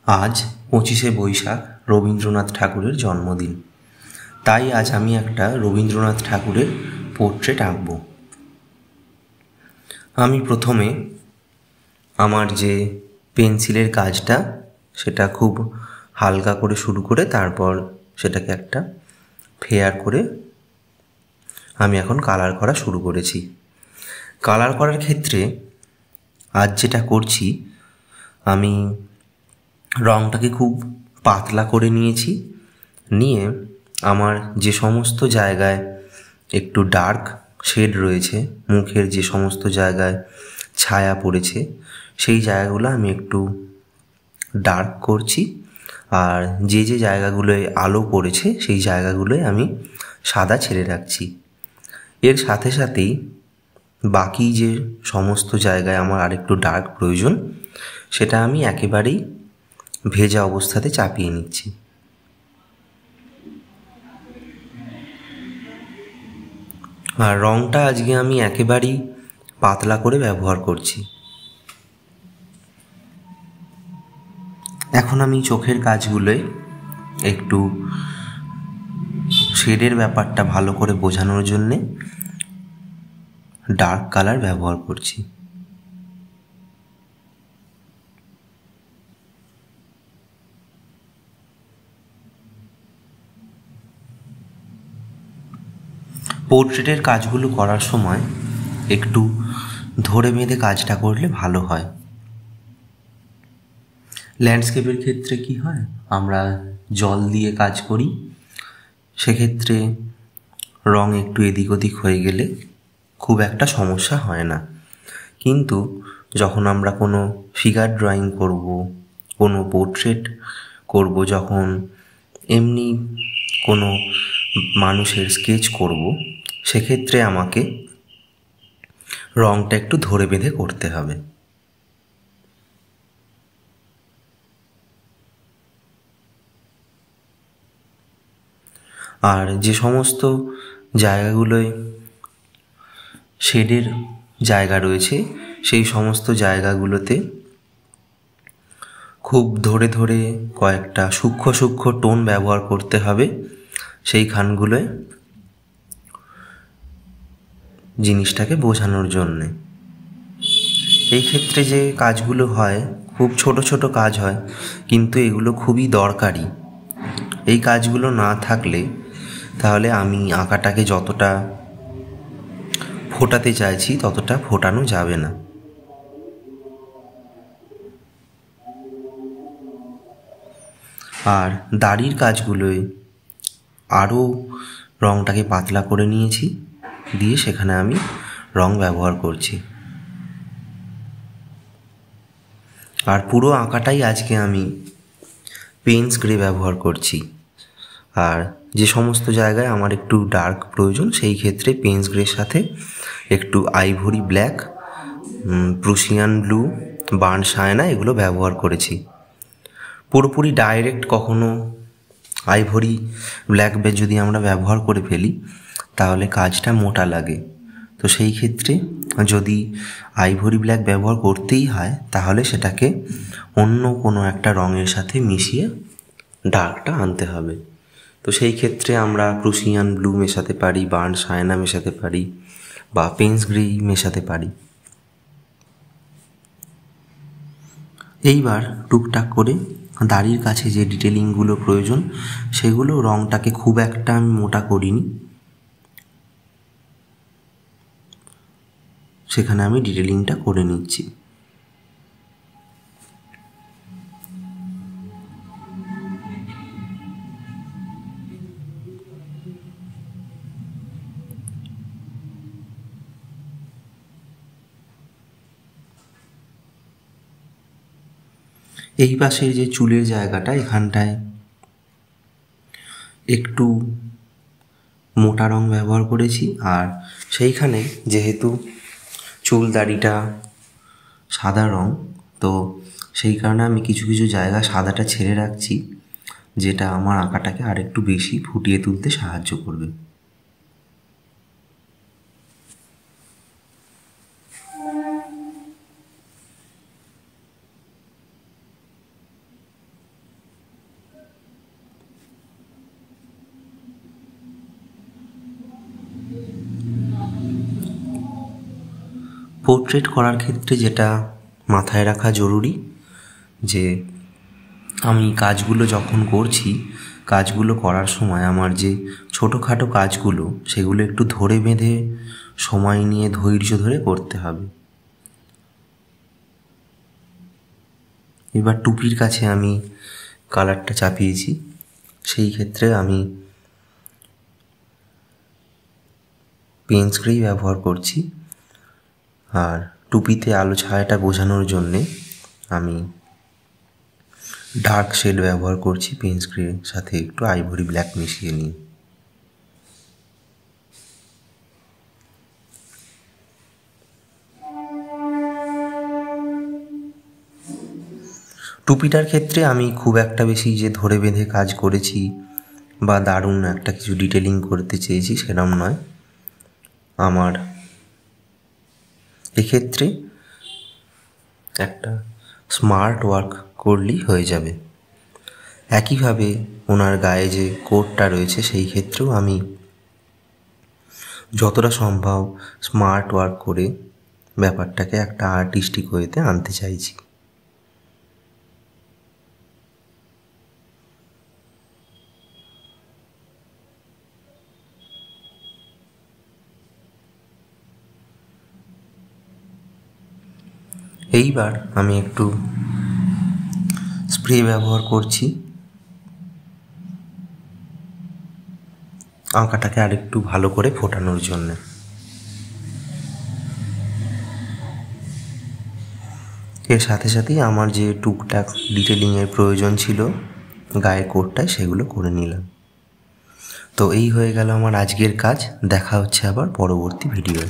আজ 25শে বৈশাখ রবীন্দ্রনাথ ঠাকুরের জন্মদিন। তাই আজ আমি একটা রবীন্দ্রনাথ ঠাকুরের পোর্ট্রেট আঁকব। আমি প্রথমে আমার যে পেন্সিলের কাজটা সেটা খুব হালকা করে শুরু করে তারপর সেটাকে একটা ফেয়ার করে আমি এখন কালার করা শুরু করেছি। কালার করার ক্ষেত্রে আজ যেটা করছি, আমি রঙটাকে খুব পাতলা করে নিয়েছি। নিয়ে আমার যে সমস্ত জায়গায় একটু ডার্ক শেড রয়েছে, মুখের যে সমস্ত জায়গায় ছায়া পড়েছে, সেই জায়গাগুলো আমি একটু ডার্ক করছি। আর যে যে জায়গাগুলোয় আলো পড়েছে সেই জায়গাগুলোয় আমি সাদা ছেড়ে রাখছি। এর সাথে সাথেই বাকি যে সমস্ত জায়গায় আমার আরেকটু ডার্ক প্রয়োজন, সেটা আমি একেবারেই ভেজা অবস্থাতে চাপিয়ে নিচ্ছি। আর রঙটা আজকে আমি একেবারেই পাতলা করে ব্যবহার করছি। এখন আমি চোখের কাজগুলোয় একটু শেডের ব্যাপারটা ভালো করে বোঝানোর জন্যে ডার্ক কালার ব্যবহার করছি। পোর্ট্রেটের কাজগুলো করার সময় একটু ধরে বেঁধে কাজটা করলে ভালো হয়। ল্যান্ডস্কেপের ক্ষেত্রে কি হয়, আমরা জল দিয়ে কাজ করি, সেক্ষেত্রে রং একটু এদিক ওদিক হয়ে গেলে খুব একটা সমস্যা হয় না। কিন্তু যখন আমরা কোনো ফিগার ড্রয়িং করব, কোনো পোর্ট্রেট করব, যখন এমনি কোনো মানুষের স্কেচ করব, সেক্ষেত্রে আমাকে রংটা একটু ধরে বেঁধে করতে হবে। আর যে সমস্ত জায়গাগুলোয় শেডের জায়গা রয়েছে, সেই সমস্ত জায়গাগুলোতে খুব ধরে ধরে কয়েকটা সূক্ষ্ম সূক্ষ্ম টোন ব্যবহার করতে হবে সেইখানগুলোয় জিনিসটাকে বোঝানোর জন্যে। এই ক্ষেত্রে যে কাজগুলো হয়, খুব ছোট ছোট কাজ হয়, কিন্তু এগুলো খুবই দরকারি। এই কাজগুলো না থাকলে তাহলে আমি আঁকাটাকে যতটা ফোটাতে চাইছি ততটা ফোটানো যাবে না। আর দাড়ির কাজগুলোয় আরও রঙটাকে পাতলা করে নিয়েছি, দিয়ে সেখানে আমি রং ব্যবহার করছি। আর পুরো আঁকাটাই আজকে আমি পেন্স গ্রে ব্যবহার করছি। আর যে সমস্ত জায়গায় আমার একটু ডার্ক প্রয়োজন, সেই ক্ষেত্রে পেন্স গ্রের সাথে একটু ivory black, Prussian blue, burn Sayna এগুলো ব্যবহার করেছি। পুরোপুরি ডাইরেক্ট কখনো আইভরি ব্ল্যাক যদি আমরা ব্যবহার করে ফেলি তাহলে কাজটা মোটা লাগে। তো সেই ক্ষেত্রে যদি আইভরি ব্ল্যাক ব্যবহার করতেই হয় তাহলে সেটাকে অন্য কোনো একটা রঙের সাথে মিশিয়ে ডার্কটা আনতে হবে। তো সেই ক্ষেত্রে আমরা প্রুশিয়ান ব্লু মেশাতে পারি, বার্ন সায়না মেশাতে পারি, বা পেন্স গ্রে মেশাতে পারি। এইবার টুকটাক করে দাড়ির কাছে যে ডিটেলিংগুলো প্রয়োজন, সেগুলো রঙটাকে খুব একটা আমি মোটা করিনি, সেখানে আমি ডিটেলিংটা করে নিচ্ছি। এই পাশের যে চুলের জায়গাটা, এখানটায় একটু মোটা রং ব্যবহার করেছি। আর সেইখানে যেহেতু চুল দাড়িটা সাদা রং, তো সেই কারণে আমি কিছু কিছু জায়গা সাদাটা ছেড়ে রাখছি, যেটা আমার আঁকাটাকে আরেকটু বেশি ফুটিয়ে তুলতে সাহায্য করবে। পোর্ট্রেট করার ক্ষেত্রে যেটা মাথায় রাখা জরুরি যে আমি কাজগুলো যখন করছি, কাজগুলো করার সময় আমার যে ছোটোখাটো কাজগুলো সেগুলো একটু ধরে বেঁধে সময় নিয়ে ধৈর্য ধরে করতে হবে। এবার টুপির কাছে আমি কালারটা চাপিয়েছি, সেই ক্ষেত্রে আমি পেন স্প্রেই ব্যবহার করছি। আর টুপিতে আলো ছায়াটা বোঝানোর জন্যে আমি ডার্ক শেড ব্যবহার করছি পেন স্প্রের সাথে একটু আইভরি ব্ল্যাক মিশিয়ে নিয়ে। টুপিটার ক্ষেত্রে আমি খুব একটা বেশি যে ধরে বেঁধে কাজ করেছি বা দারুণ একটা কিছু ডিটেলিং করতে চেয়েছি সেরম নয়। আমার এক্ষেত্রে একটা স্মার্ট ওয়ার্ক করলেই হয়ে যাবে। একইভাবে ওনার গায়ে যে কোটটা রয়েছে সেই ক্ষেত্রেও আমি যতটা সম্ভব স্মার্ট ওয়ার্ক করে ব্যাপারটাকে একটা আর্টিস্টিক ওয়েতে আনতে চাইছি। এইবার আমি একটু স্প্রে ব্যবহার করছি আঁকাটাকে আরেকটু ভালো করে ফোটানোর জন্য। এর সাথে সাথেই আমার যে টুকটাক ডিটেলিংয়ের প্রয়োজন ছিল গায়ের কোটটায় সেগুলো করে নিলাম। তো এই হয়ে গেল আমার আজকের কাজ। দেখা হচ্ছে আবার পরবর্তী ভিডিওয়।